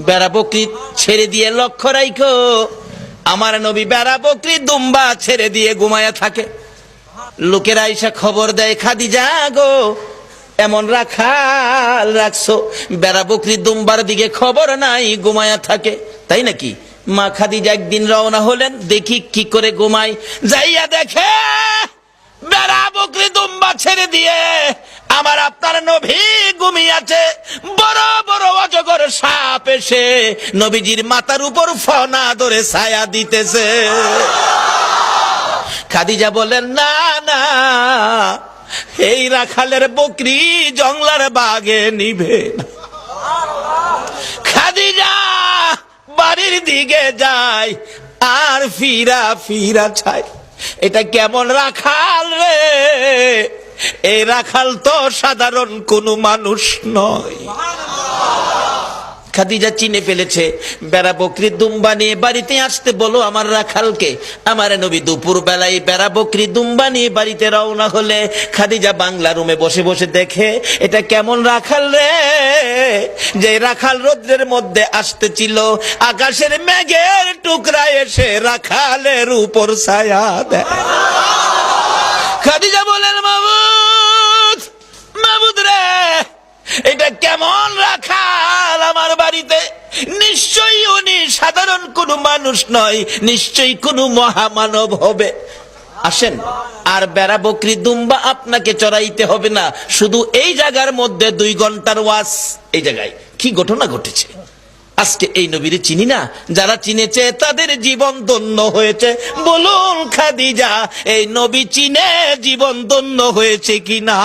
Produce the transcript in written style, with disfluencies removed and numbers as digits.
বেড়া বকরি ছেড়ে দিয়ে লক্ষ্য রাখো, আমার নবী বেড়া বকরি দুম্বা ছেড়ে দিয়ে ঘুমায়া থাকে। লোকেরা এসে খবর দেয়, খাদিজা গো, এমন রাখাল রাখছো, বেড়া বকরি দুম্বার দিকে খবর নাই, ঘুমায়া থাকে। তাই নাকি? মা খাদিজা একদিন রওনা হলেন, দেখি কি করে ঘুমায়। যাইয়া দেখে বেড়া বকরি দুম্বা ছেড়ে দিয়ে আমার আপনার নবী ঘুমিয়েছে। বড় বড় অজগর সাপ এসে নবীজির মাথার উপর ফনা ধরে ছায়া দিতেছে। খাদিজা বলেন, না না, এই রাখালের বকরি জংলার বাগে নিবে না। খাদিজা বাড়ির দিকে যায় আর ফিরা ফিরা চায়, এটা কেমন রাখাল রে? এই রাখাল তো সাধারণ কোনো মানুষ নয়। খাদিজা চিনে ফেলেছে। বেড়া বকরি দুম্বা নিয়ে বাড়িতে আসতে বলো আমার রাখালকে। আমার নবী দুপুর বেলায় বেড়া বকরি দুম্বা নিয়ে বাড়িতে রওনা হলে খাদিজা বাংলা রুমে বসে বসে দেখে, এটা কেমন রাখাল রে? যে রাখাল রৌদ্রের মধ্যে আসতেছিল, আকাশের মেঘের টুকরা এসে রাখালের উপর ছায়া দেয়। খাদিজা বলেন, মাবুদ, মাবুদ রে, এটা কেমন রাখাল আমার বাড়িতে? নিশ্চয়ই উনি সাধারণ কোন মানুষ নয়, নিশ্চয়ই কোন মহামানব হবে। আসেন, আর বেড়া বকরি দুম্বা আপনাকে চড়াইতে হবে না, শুধু এই জায়গার মধ্যে 2 ঘন্টার ওয়াজ। এই জায়গায় কি ঘটনা ঘটেছে আজকে এই নবীরে চিনি না, যারা চিনেছে তাদের জীবন ধন্য হয়েছে। বলুন খাদিজা, এই নবী চিনে জীবন ধন্য হয়েছে কিনা?